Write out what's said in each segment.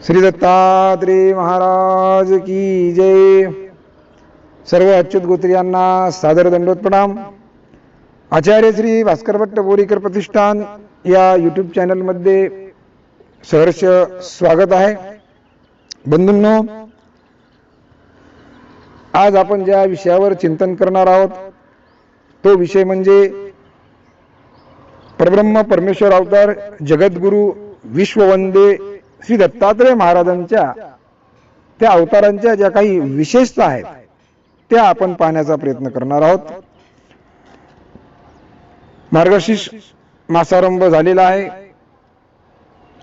श्री दत्तात्रेय महाराज की जय। सर्व अच्युत गोत्रियांना सादर दंडोत प्रणाम। आचार्य श्री भास्कर भट्ट बोरीकर प्रतिष्ठान या यूट्यूब चॅनलमध्ये सहर्ष स्वागत आहे। बंधूंनो, आज आपण ज्या विषयावर चिंतन करणार आहोत तो विषय म्हणजे परब्रह्म परमेश्वर अवतार जगद्गुरु विश्ववंदे श्री दत्तात्रेय महाराजांच्या त्या अवतारांच्या ज्या काही विशेषता आहेत त्या आपण पाहण्याचा प्रयत्न करणार आहोत। मार्गशीर्ष मासारंभ झालेला आहे।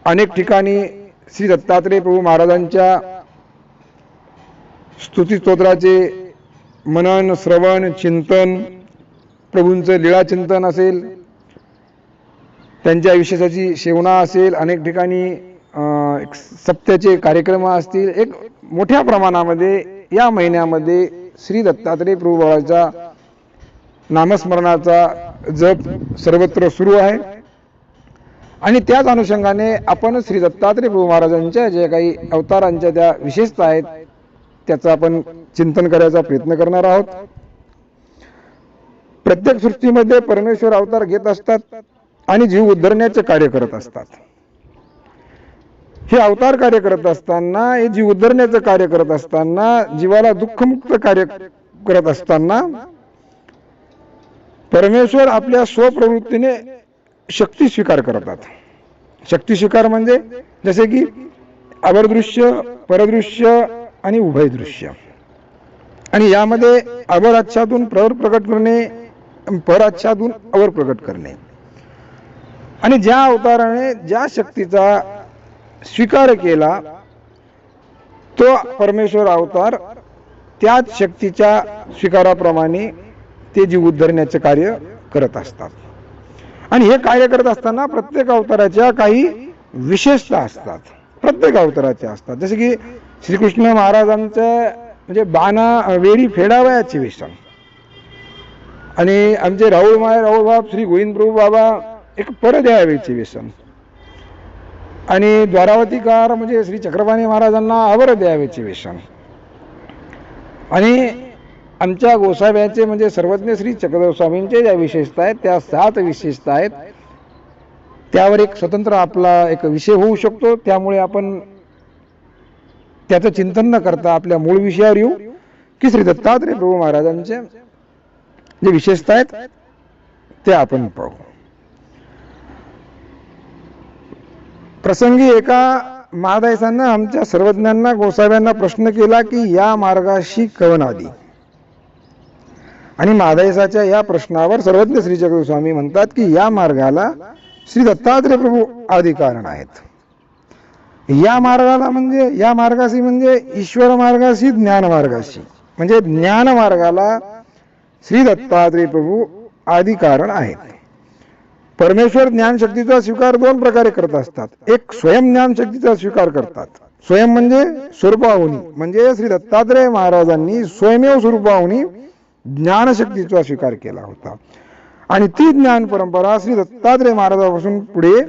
अनेक ठिकाणी श्री दत्तात्रेय प्रभू महाराजांच्या स्तुती स्तोत्राचे मनन श्रवण चिंतन, प्रभूंचं लीळा चिंतन असेल, त्यांच्या विशेषाची सेवना असेल, अनेक ठिकाणी सप्त्याचे कार्यक्रम असतील। एक मोठ्या प्रमाणामध्ये या महिन्यामध्ये श्री दत्तात्रेय प्रभू महाराजांचा नामस्मरणाचा जप सर्वत्र सुरू आहे आणि त्याच अनुषंगाने आपण श्री दत्तात्रेय प्रभू महाराजांच्या जे काही अवतारांच्या त्या विशेषता आहेत त्याचा आपण चिंतन करायचा प्रयत्न करणार आहोत। प्रत्येक सृष्टीमध्ये परमेश्वर अवतार घेत असतात आणि जीव उद्धरण्याचे कार्य करत असतात। हे अवतार कार्य करत असताना, हे जीव उद्धरण्याचं कार्य करत असताना, जीवाला दुःखमुक्त कार्य करत असताना परमेश्वर आपल्या स्वप्रवृत्तीने शक्ती स्वीकार करतात। शक्ती स्वीकार म्हणजे जसे की अवरदृश्य, परदृश्य आणि उभयदृश्य। आणि यामध्ये अवर अच्छातून प्रवर प्रकट करणे, पर अच्छातून अवर प्रकट करणे। आणि ज्या अवताराने ज्या शक्तीचा स्वीकार केला तो परमेश्वर अवतार त्याच शक्तीच्या स्वीकाराप्रमाणे ते जीव उद्धरण्याचे कार्य करत असतात। आणि हे कार्य करत असताना प्रत्येक अवताराच्या काही विशेषता असतात, प्रत्येक अवताराच्या असतात। जसे की श्रीकृष्ण महाराजांचं म्हणजे बाणा वेळी फेडावयाचे व्यसन, आणि आमचे राहुल बाब श्री गोविंद प्रभू बाबा एक पर द्यावेचे व्यसन, आणि द्वारावतीकार म्हणजे श्री चक्रपाणी महाराजांना अवर द्यावेचे व्यसन, आणि आमच्या गोसाव्याचे म्हणजे सर्वज्ञ श्री चक्रधर स्वामींचे ज्या विशेषता आहेत त्या 7 विशेषता आहेत। त्यावर एक स्वतंत्र आपला एक विषय होऊ शकतो। त्यामुळे आपण त्याचं चिंतन न करता आपल्या मूळ विषयावर येऊ की श्री दत्तात्रेय प्रभू महाराजांचे जे विशेषता आहेत ते आपण पाहू। प्रसंगी एका महादायसानं आमच्या सर्वज्ञांना गोसाव्यांना प्रश्न केला की या मार्गाशी कवन आदी। आणि महादायसाच्या या प्रश्नावर सर्वज्ञ श्री चक्रधर स्वामी म्हणतात की या मार्गाला श्री दत्तात्रेय प्रभू आदी कारण आहेत। या मार्गाला म्हणजे या मार्गाशी म्हणजे ईश्वर मार्गाशी ज्ञान मार्गाशी म्हणजे ज्ञान मार्गाला श्री दत्तात्रेय प्रभू आदी कारण आहेत। परमेश्वर ज्ञान शक्तीचा स्वीकार 2 प्रकारे करत असतात। एक स्वयं ज्ञान शक्तीचा स्वीकार करतात। स्वयं म्हणजे स्वरूपाहुनी, म्हणजे श्री दत्तात्रेय महाराजांनी स्वयमेव स्वरूपाहुनी ज्ञानशक्तीचा स्वीकार केला होता आणि ती ज्ञान परंपरा श्री दत्तात्रेय महाराजांपासून पुढे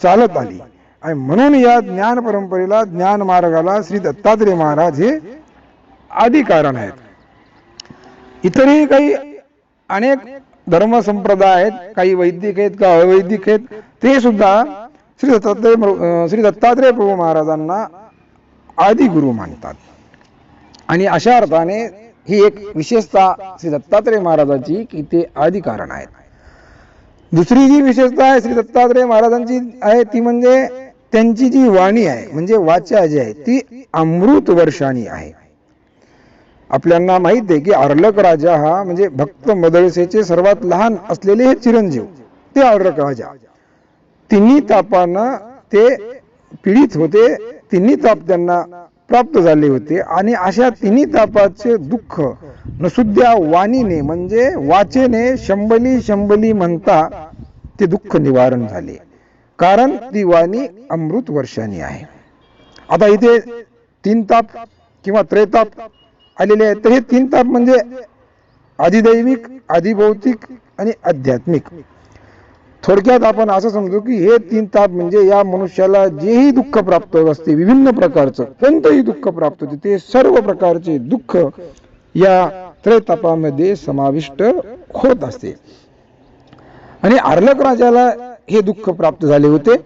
चालत आली आणि म्हणून या ज्ञान परंपरेला ज्ञान मार्गाला श्री दत्तात्रेय महाराज हे आदी कारण आहेत। इतरही काही अनेक धर्म संप्रदाय आहेत, काही वैदिक आहेत का अवैदिक आहेत, ते सुद्धा श्री दत्तात्रेय प्रभू महाराजांना आदी गुरु मानतात। आणि अशा अर्थाने ही एक विशेषता श्री दत्तात्रेय महाराजांची की ते आदी कारण आहेत। दुसरी जी विशेषता आहे श्री दत्तात्रेय महाराजांची आहे ती म्हणजे त्यांची जी वाणी आहे म्हणजे वाचा जी आहे ती अमृत वर्षाणी आहे। आपल्याला माहित आहे की अर्लक राजा हा म्हणजे भक्त मदळसेचे सर्वात लहान असलेले हे चिरंजीव ते अर्लक राजा, तिन्ही तापानं ते पीडित होते, तिन्ही ताप त्यांना प्राप्त झाले होते आणि अशा तिन्ही तापाचे दुःख नसुद्या वाणीने म्हणजे वाचेने शंभली शंभली म्हणता ते दुःख निवारण झाले, कारण ती वाणी अमृत वर्षानी आहे। आता इथे 3 ताप किंवा त्रैताप आलेले आहेत, तर हे 3 ताप म्हणजे आदिदैविक, आदिभौतिक आणि आध्यात्मिक। थोडक्यात आपण असं समजू की हे 3 ताप म्हणजे या मनुष्याला जेही दुःख प्राप्त होत असते, विभिन्न प्रकारचं कोणतंही दुःख प्राप्त होते, ते सर्व प्रकारचे दुःख या त्रैतापामध्ये समाविष्ट होत असते. आणि अर्लक राजाला हे दुःख प्राप्त झाले होते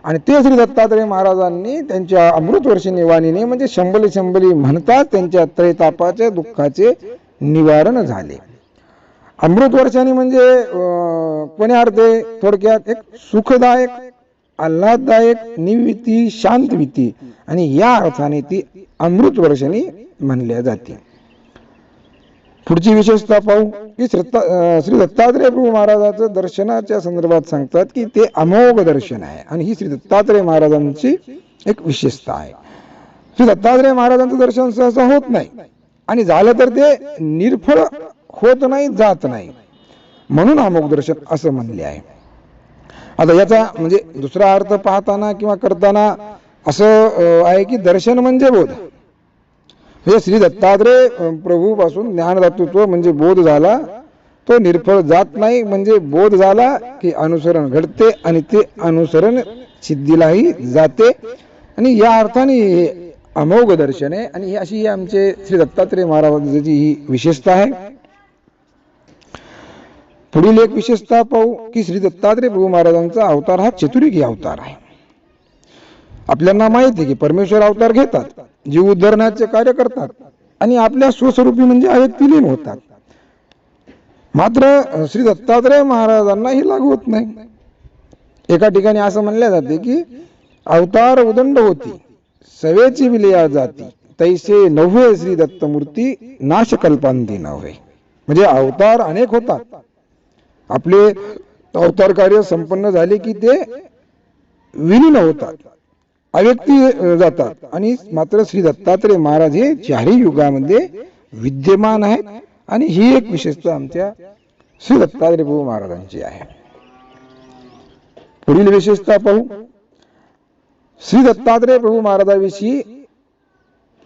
आणि ते श्री दत्तात्रय महाराजांनी त्यांच्या अमृतवर्षिणी वाणीने म्हणजे शंभली शंभली म्हणतात त्यांच्या त्रैतापाच्या दुःखाचे निवारण झाले. अमृतवर्षानी म्हणजे कोण्या अर्थे? थोडक्यात एक सुखदायक, आल्हाददायक, निवृत्ती, शांतविती, आणि या अर्थाने ती अमृतवर्षानी म्हणल्या जाते. पुढची विशेषता पाहू की श्री दत्तात्रय प्रभू महाराजांचं दर्शनाच्या संदर्भात सांगतात की ते अमोघ दर्शन आहे आणि ही श्री दत्तात्रय महाराजांची एक विशेषता आहे. श्री दत्तात्रय महाराजांचं दर्शन सहसा होत नाही आणि झालं तर ते निर्फळ होत नाही, जात नाही, म्हणून अमोघ दर्शन असं म्हणले आहे. आता याचा म्हणजे दुसरा अर्थ पाहताना किंवा करताना असं आहे की दर्शन म्हणजे बोध. हे श्री दत्तात्रय प्रभू पासून ज्ञानदातृत्व म्हणजे बोध झाला, तो निर्फळ जात नाही, म्हणजे बोध झाला की अनुसरण घडते आणि ते अनुसरण सिद्धीलाही जाते, आणि या अर्थाने हे अमोघ दर्शन आहे. आणि ही अशी आमचे श्री दत्तात्रय महाराजांची ही विशेषता आहे. पुढील एक विशेषता पाहू की श्री दत्तात्रय प्रभू महाराजांचा अवतार हा चतुर्युगी अवतार आहे. आपल्याला माहिती आहे की परमेश्वर अवतार घेतात, जीव उद्धरण्याचे कार्य करतात आणि आपल्या स्वस्वरूपी म्हणजे अव्यक्त लीन होतात. मात्र श्री दत्तात्रय महाराजांना हे लागू होत नाही. एका ठिकाणी असं म्हणले जाते की अवतार उदंड होती, सवेची विलया जाती, तैसे नव्हे श्री दत्तमूर्ती, नाशकल्पांती नव्हे. म्हणजे अवतार अनेक होतात, आपले अवतार कार्य संपन्न झाले की ते विलीन होतात, अव्यक्ती जातात, आणि मात्र श्री दत्तात्रय महाराज हे चारही युगामध्ये विद्यमान आहेत. आणि ही एक विशेषता आमच्या श्री दत्तात्रय प्रभू महाराजांची आहे. पुढील विशेषता पाहू. श्री दत्तात्रय प्रभू महाराजांविषयी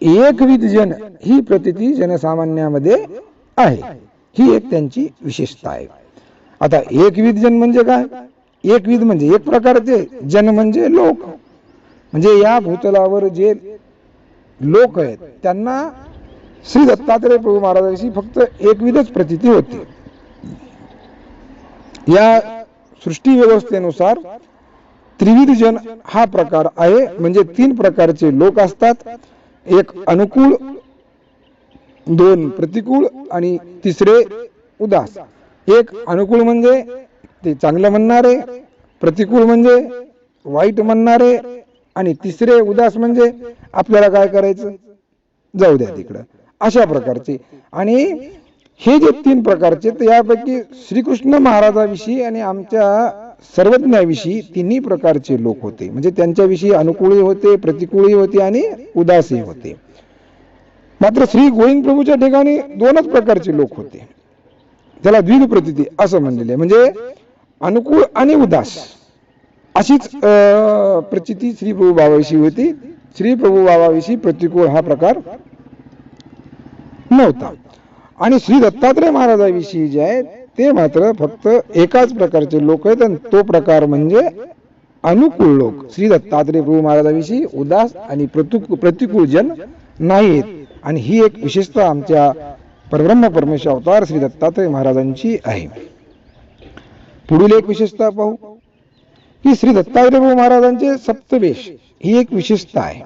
एकविध जन ही प्रतिती जनसामान्यामध्ये आहे, ही एक त्यांची विशेषता आहे. आता एकविध जन म्हणजे काय? एकविध म्हणजे एक प्रकारचे, जन म्हणजे लोक, म्हणजे या भूतलावर जे लोक आहेत त्यांना श्री दत्तात्रय प्रभू महाराजांची फक्त एकविधच प्रतीती होती. या सृष्टी व्यवस्थेनुसार त्रिविध जन हा प्रकार आहे, म्हणजे 3 प्रकारचे लोक असतात, एक अनुकूल, 2 प्रतिकूल आणि 3 उदास. एक अनुकूल म्हणजे ते चांगलं म्हणणारे, प्रतिकूल म्हणजे वाईट म्हणणारे, आणि 3 उदास म्हणजे आपल्याला काय करायचं, जाऊ द्या तिकडं, अशा प्रकारचे. आणि हे जे 3 प्रकारचे, तर यापैकी श्रीकृष्ण महाराजाविषयी आणि आमच्या सर्वज्ञाविषयी 3 प्रकारचे लोक होते. म्हणजे त्यांच्याविषयी अनुकूलही होते, प्रतिकूलही होते आणि उदासही होते. मात्र श्री गोविंद प्रभूच्या ठिकाणी 2च प्रकारचे लोक होते, त्याला द्विध प्रतीती असं म्हणलेले, म्हणजे अनुकूल आणि उदास अशीच प्रचिती श्री प्रभू बाबाविषयी होती. श्री प्रभू बाबाविषयी प्रतिकूल हा प्रकार नव्हता. आणि श्री दत्तात्रय महाराजाविषयी जे आहे ते मात्र फक्त एकाच प्रकारचे लोक आहेत, आणि तो प्रकार म्हणजे अनुकूल लोक. श्री दत्तात्रय प्रभू महाराजाविषयी उदास आणि प्रतिकूल जन नाहीत. आणि ही एक विशेषता आमच्या परब्रह्म परमेश्वर अवतार श्री दत्तात्रय महाराजांची आहे. पुढील एक विशेषता पाहू की श्री दत्तात्रय प्रभू महाराजांचे सप्तवेश ही एक विशेषता आहे.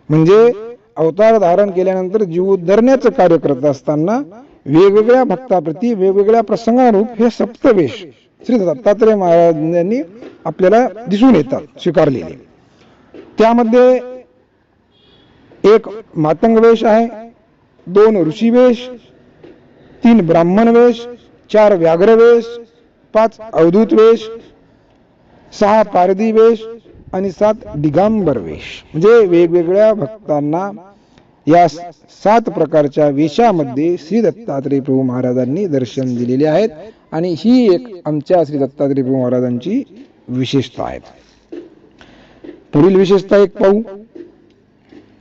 म्हणजे अवतार धारण केल्यानंतर जीव उद्धरण्याचं कार्य करत असताना वेगवेगळ्या भक्ताप्रती वेगवेगळ्या प्रसंगानुरूप हे सप्तवेश श्री दत्तात्रय महाराजांनी आपल्याला दिसून येतात, स्वीकारलेले. त्यामध्ये एक मातंग वेश आहे, 2 ऋषीवेश, 3 ब्राह्मण वेश, 4 व्याघ्र वेश, 5 अवधूत वेश, 6 पारधी वेश आणि 7 दिगंबर वेश. म्हणजे वेगवेगळ्या भक्तांना या 7 प्रकारच्या वेशामध्ये श्री दत्तात्रय प्रभू महाराजांनी दर्शन दिलेले आहेत. आणि ही एक आमच्या श्री दत्तात्रय प्रभू महाराजांची विशेषता आहे. पुढील विशेषता एक पाहू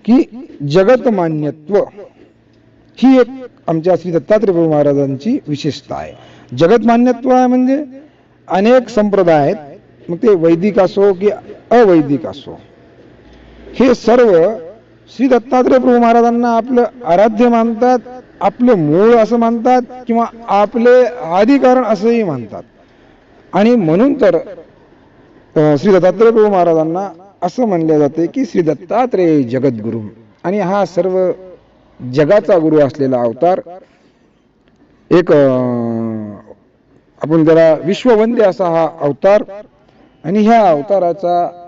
की जगतमान्यत्व ही एक आमच्या श्री दत्तात्रय प्रभू महाराजांची विशेषता आहे. जगतमान्यत्व म्हणजे अनेक संप्रदाय आहेत, मग ते वैदिक असो की अवैदिक असो, हे सर्व श्री दत्तात्रय प्रभू महाराजांना आपलं आराध्य मानतात, आपलं मूळ असं मानतात किंवा आपले आदिकारण असंही मानतात. आणि म्हणून तर श्री दत्तात्रय प्रभू महाराजांना असं म्हणले जाते की श्री दत्तात्रय जगद्गुरु, आणि हा सर्व जगाचा गुरु असलेला अवतार, एक आपण त्याला विश्ववंद्य असा हा अवतार. आणि ह्या अवताराचा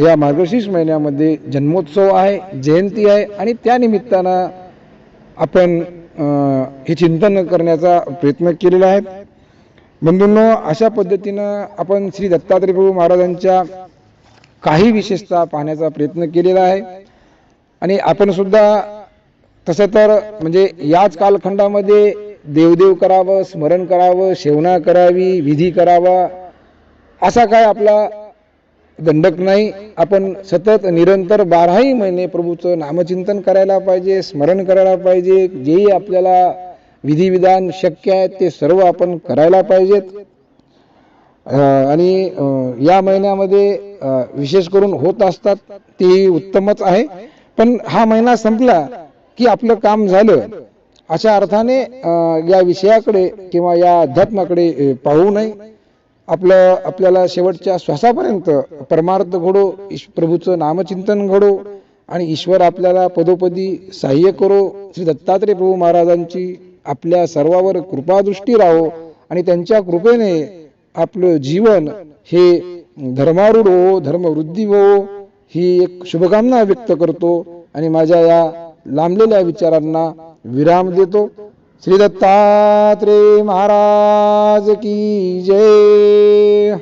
या मार्गशीर्ष महिन्यामध्ये जन्मोत्सव आहे, जयंती आहे, आणि त्या निमित्तानं आपण हे चिंतन करण्याचा प्रयत्न केलेला आहे. बंधूंनो, अशा पद्धतीनं आपण श्री दत्तात्रय प्रभू महाराजांच्या काही विशेषता पाहण्याचा प्रयत्न केलेला आहे. आणि आपण सुद्धा तसं तर म्हणजे याच कालखंडामध्ये देवदेव करावं, स्मरण करावं, सेवना करावी, विधी करावा, असा काय आपला दंडक नाही. आपण सतत निरंतर 12ही महिने प्रभूचं नामचिंतन करायला पाहिजे, स्मरण करायला पाहिजे. जेही आपल्याला विधिविधान शक्य आहे ते सर्व आपण करायला पाहिजेत. आणि या महिन्यामध्ये विशेष करून होत असतात ते उत्तमच आहे. पण हा महिना संपला की आपलं काम झालं अशा अर्थाने या विषयाकडे किंवा या अध्यात्माकडे पाहू नये. आपल्याला शेवटच्या श्वासापर्यंत परमार्थ घडो, प्रभूचं नामचिंतन घडो, आणि ईश्वर आपल्याला पदोपदी सहाय्य करो. श्री दत्तात्रय प्रभू महाराजांची आपल्या सर्वावर कृपादृष्टी राहो, आणि त्यांच्या कृपेने आपलं जीवन हे धर्मारूढ हो, धर्मवृद्धी हो, ही एक शुभकामना व्यक्त करतो आणि माझ्या या लांबलेल्या विचारांना विराम देतो. श्री दत्तात्रय महाराज की जय.